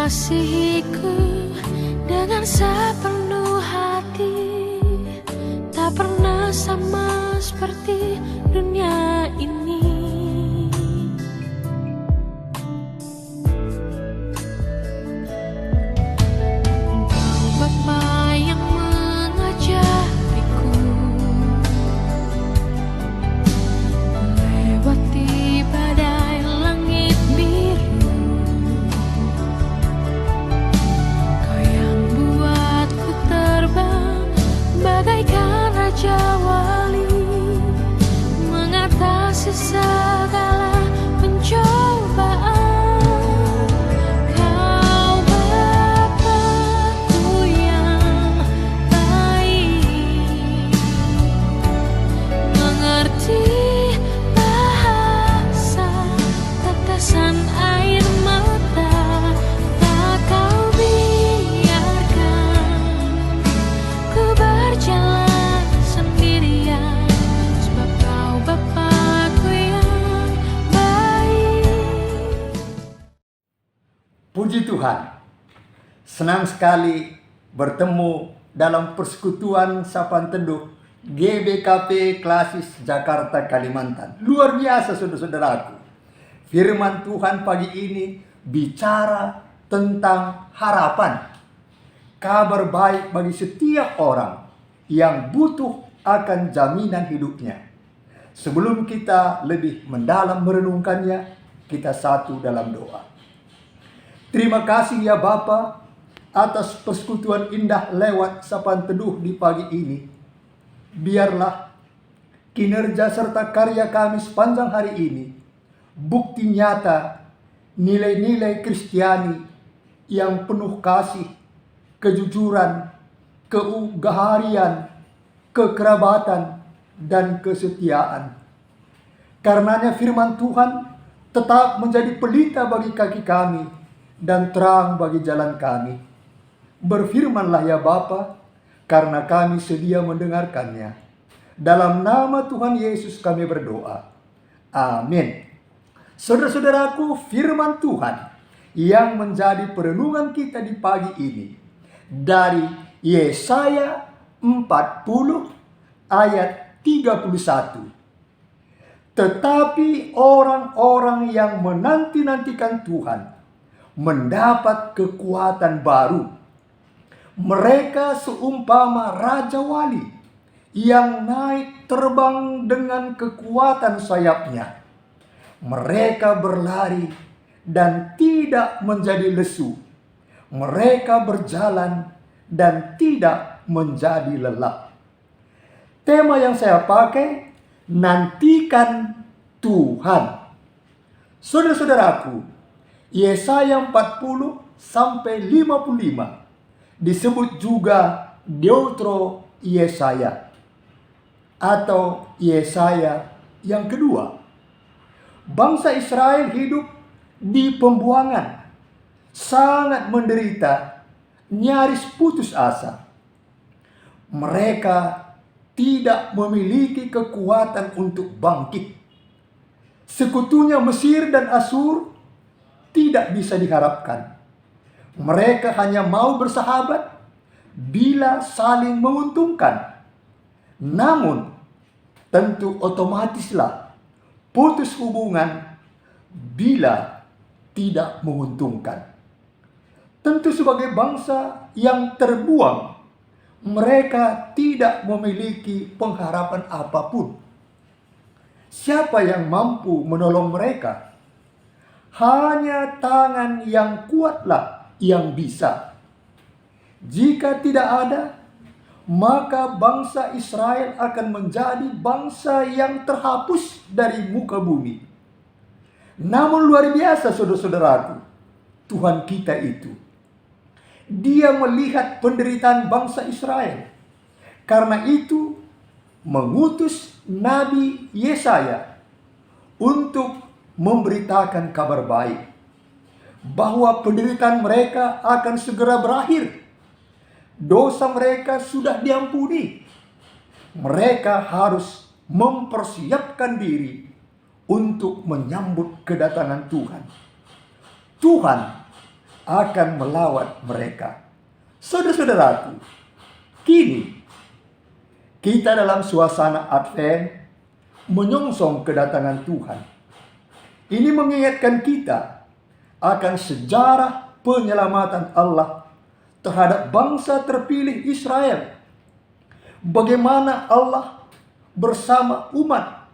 mengasihiku dengan sepenuh hati, tak pernah sama seperti dunia ini. Engkau Bapa yang mengajariku melewati badai langit biru. Kau yang buatku terbang bagaikan raja wali, mengatasi segala pencobaan. Kau Bapakku yang baik, mengerti bahasa tetesan air mata. Tak kau biarkan ku berjalan sendirian, sebab kau Bapakku yang baik. Puji Tuhan, senang sekali bertemu dalam persekutuan Sapaan Teduh GBKP Klasis Jakarta Kalimantan. Luar biasa saudara-saudaraku. Firman Tuhan pagi ini bicara tentang harapan. Kabar baik bagi setiap orang yang butuh akan jaminan hidupnya. Sebelum kita lebih mendalam merenungkannya, kita satu dalam doa. Terima kasih ya Bapa atas persekutuan indah lewat Sapaan Teduh di pagi ini. Biarlah kinerja serta karya kami sepanjang hari ini bukti nyata nilai-nilai Kristiani yang penuh kasih, kejujuran, keugaharian, kekerabatan, dan kesetiaan. Karenanya firman Tuhan tetap menjadi pelita bagi kaki kami dan terang bagi jalan kami. Berfirmanlah ya Bapa, karena kami sedia mendengarkannya. Dalam nama Tuhan Yesus kami berdoa. Amin. Saudara-saudaraku, firman Tuhan yang menjadi perenungan kita di pagi ini dari Yesaya 40 ayat 31. Tetapi orang-orang yang menanti-nantikan Tuhan mendapat kekuatan baru. Mereka seumpama raja wali yang naik terbang dengan kekuatan sayapnya. Mereka berlari dan tidak menjadi lesu. Mereka berjalan dan tidak menjadi lelah. Tema yang saya pakai, nantikan Tuhan. Saudara-saudaraku, Yesaya 40 sampai 55 disebut juga Deutero Yesaya atau Yesaya yang kedua. Bangsa Israel hidup di pembuangan, sangat menderita, nyaris putus asa. Mereka tidak memiliki kekuatan untuk bangkit. Sekutunya Mesir dan Asur tidak bisa diharapkan. Mereka hanya mau bersahabat bila saling menguntungkan. Namun, tentu otomatislah putus hubungan bila tidak menguntungkan. Tentu sebagai bangsa yang terbuang, mereka tidak memiliki pengharapan apapun. Siapa yang mampu menolong mereka? Hanya tangan yang kuatlah yang bisa. Jika tidak ada, maka bangsa Israel akan menjadi bangsa yang terhapus dari muka bumi. Namun luar biasa saudara-saudaraku, Tuhan kita itu, Dia melihat penderitaan bangsa Israel. Karena itu mengutus Nabi Yesaya untuk memberitakan kabar baik bahwa penderitaan mereka akan segera berakhir. Dosa mereka sudah diampuni. Mereka harus mempersiapkan diri untuk menyambut kedatangan Tuhan. Tuhan akan melawat mereka. Saudara-saudaraku, kini kita dalam suasana Advent menyongsong kedatangan Tuhan. Ini mengingatkan kita akan sejarah penyelamatan Allah terhadap bangsa terpilih Israel. Bagaimana Allah bersama umat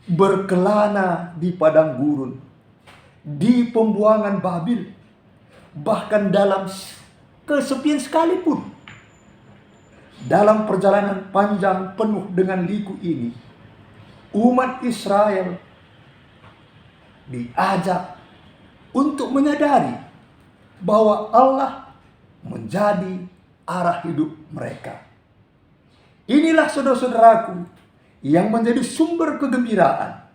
berkelana di padang gurun, di pembuangan Babil, bahkan dalam kesepian sekalipun. Dalam perjalanan panjang penuh dengan liku ini, umat Israel diajak untuk menyadari bahwa Allah menjadi arah hidup mereka. Inilah saudara-saudaraku yang menjadi sumber kegembiraan.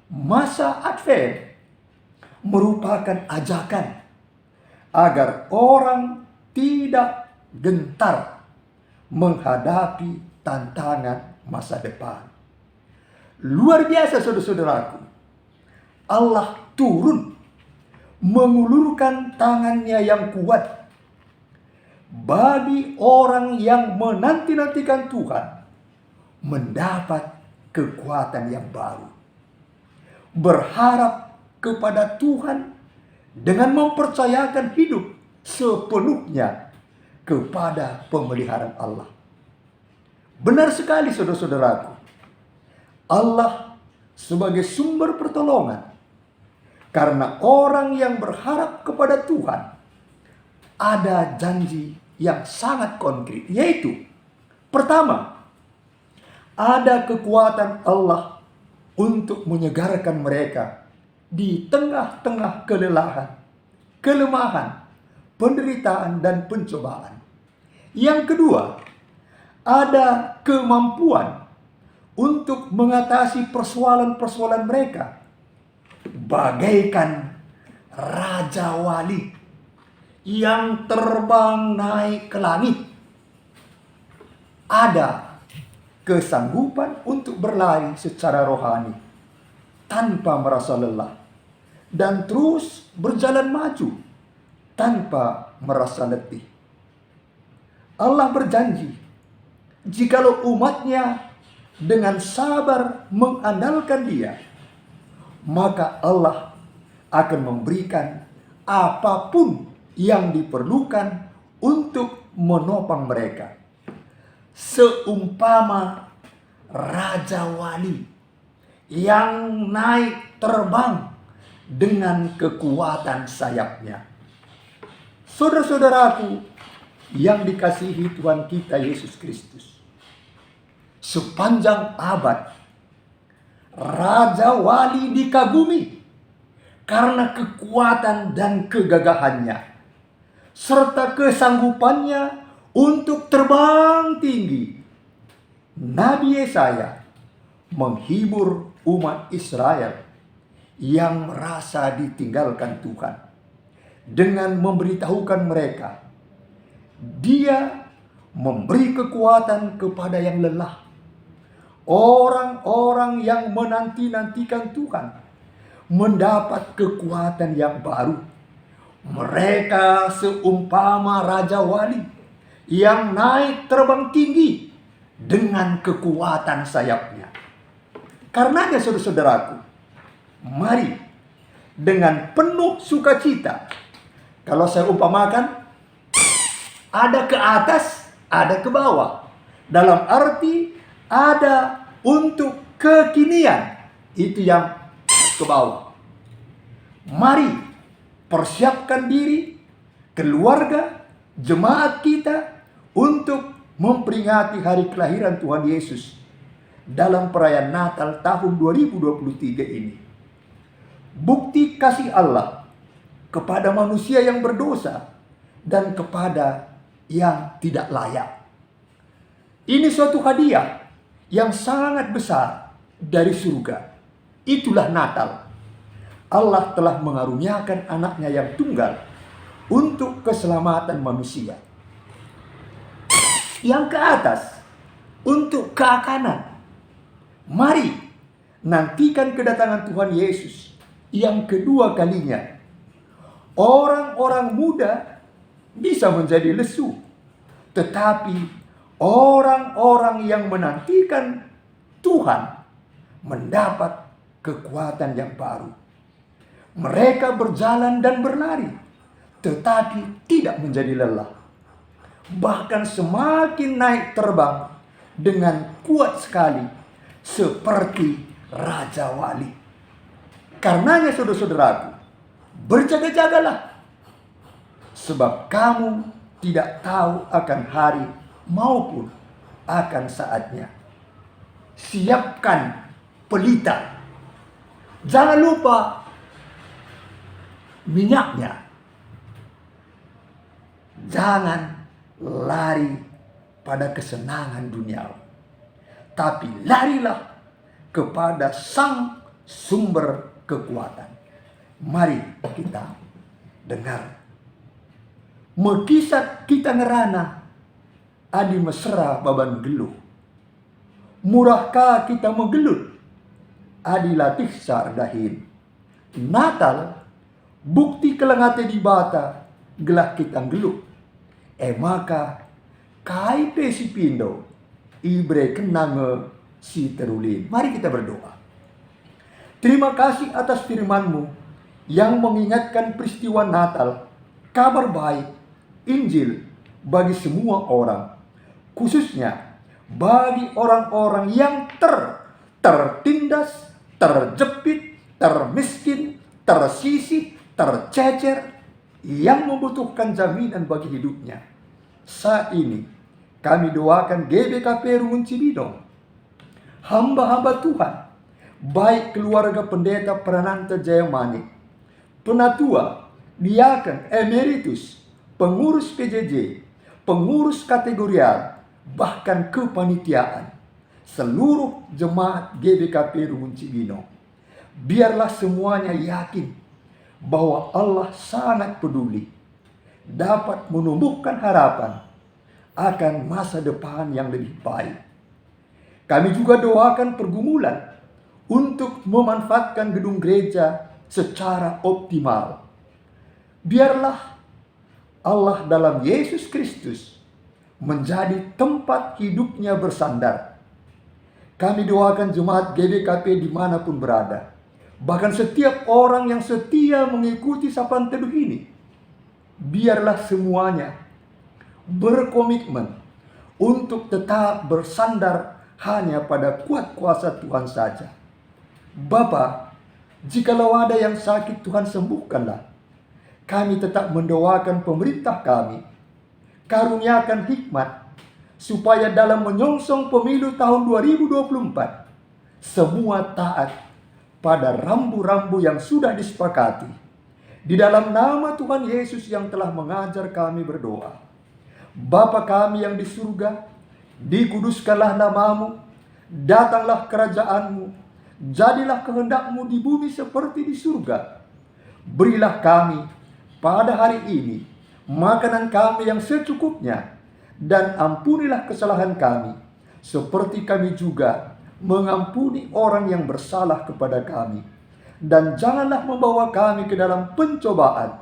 Masa Advent merupakan ajakan agar orang tidak gentar menghadapi tantangan masa depan. Luar biasa saudara-saudaraku. Allah turun mengulurkan tangannya yang kuat bagi orang yang menanti-nantikan Tuhan mendapat kekuatan yang baru. Berharap kepada Tuhan dengan mempercayakan hidup sepenuhnya kepada pemeliharaan Allah. Benar sekali saudara-saudaraku. Allah sebagai sumber pertolongan. Karena orang yang berharap kepada Tuhan ada janji yang sangat konkret, yaitu pertama, ada kekuatan Allah untuk menyegarkan mereka di tengah-tengah kelelahan, kelemahan, penderitaan, dan pencobaan. Yang kedua, ada kemampuan untuk mengatasi persoalan-persoalan mereka, bagaikan Raja Wali yang terbang naik ke langit. Ada kesanggupan untuk berlari secara rohani tanpa merasa lelah dan terus berjalan maju tanpa merasa letih. Allah berjanji, jikalau umatnya dengan sabar mengandalkan Dia, maka Allah akan memberikan apapun yang diperlukan untuk menopang mereka. Seumpama Raja Wali yang naik terbang dengan kekuatan sayapnya. Saudara-saudaraku yang dikasihi Tuhan kita Yesus Kristus, sepanjang abad Raja Wali dikagumi karena kekuatan dan kegagahannya serta kesanggupannya untuk terbang tinggi. Nabi Yesaya menghibur umat Israel yang merasa ditinggalkan Tuhan dengan memberitahukan mereka, Dia memberi kekuatan kepada yang lelah. Orang-orang yang menanti-nantikan Tuhan mendapat kekuatan yang baru. Mereka seumpama Raja Wali yang naik terbang tinggi dengan kekuatan sayapnya. Karenanya saudara-saudaraku, mari dengan penuh sukacita, kalau saya umpamakan, ada ke atas, ada ke bawah. Dalam arti ada untuk kekinian, itu yang ke bawah. Mari persiapkan diri, keluarga, jemaat kita untuk memperingati hari kelahiran Tuhan Yesus dalam perayaan Natal tahun 2023 ini. Bukti kasih Allah kepada manusia yang berdosa dan kepada yang tidak layak. Ini suatu hadiah yang sangat besar dari surga. Itulah Natal. Allah telah mengaruniakan anaknya yang tunggal untuk keselamatan manusia. Yang ke atas, untuk keakanan. Mari nantikan kedatangan Tuhan Yesus yang kedua kalinya. Orang-orang muda bisa menjadi lesu, tetapi orang-orang yang menantikan Tuhan mendapat kekuatan yang baru. Mereka berjalan dan berlari, tetapi tidak menjadi lelah. Bahkan semakin naik terbang dengan kuat sekali, seperti Raja Wali. Karenanya saudara-saudaraku, berjaga-jagalah, sebab kamu tidak tahu akan hari maupun akan saatnya. Siapkan pelita. Jangan lupa minyaknya. Jangan lari pada kesenangan duniawi, tapi larilah kepada Sang Sumber kekuatan. Mari kita dengar. Mekisat kita ngerana adi mesra baban geluh. Murahkah kita menggelut adi latih sardahin. Natal bukti kelengate di bata gelah kita geluh. Maka kai si pindo ibre kenange si terulin. Mari kita berdoa. Terima kasih atas firman-Mu yang mengingatkan peristiwa Natal, kabar baik, Injil bagi semua orang, khususnya bagi orang-orang yang tertindas, terjepit, termiskin, tersisih, tercecer, yang membutuhkan jaminan bagi hidupnya. Saat ini kami doakan GBKP Rumun Cibidong, hamba-hamba Tuhan, baik keluarga pendeta Prananta Jayamani, penatua, diaken, emeritus, pengurus PJJ, pengurus kategorial, bahkan kepanitiaan, seluruh jemaat GBKP Rumun Cibidong. Biarlah semuanya yakin bahwa Allah sangat peduli, dapat menumbuhkan harapan akan masa depan yang lebih baik. Kami juga doakan pergumulan untuk memanfaatkan gedung gereja secara optimal. Biarlah Allah dalam Yesus Kristus menjadi tempat hidupnya bersandar. Kami doakan jemaat GBKP dimanapun berada, bahkan setiap orang yang setia mengikuti sapaan teduh ini, biarlah semuanya berkomitmen untuk tetap bersandar hanya pada kuat kuasa Tuhan saja. Bapa, jikalau ada yang sakit, Tuhan sembuhkanlah. Kami tetap mendoakan pemerintah kami, karuniakan hikmat, supaya dalam menyongsong pemilu tahun 2024, semua taat pada rambu-rambu yang sudah disepakati. Di dalam nama Tuhan Yesus yang telah mengajar kami berdoa. Bapa kami yang di surga, dikuduskanlah namamu, datanglah kerajaanmu, jadilah kehendak-Mu di bumi seperti di surga. Berilah kami pada hari ini makanan kami yang secukupnya, dan ampunilah kesalahan kami, seperti kami juga mengampuni orang yang bersalah kepada kami. Dan janganlah membawa kami ke dalam pencobaan,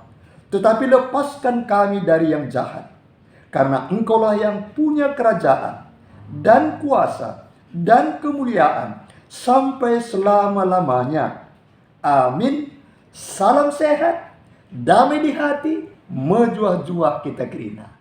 tetapi lepaskan kami dari yang jahat. Karena Engkaulah yang punya kerajaan, dan kuasa, dan kemuliaan, sampai selama-lamanya. Amin. Salam sehat, damai di hati, mejuah-juah kita kerina.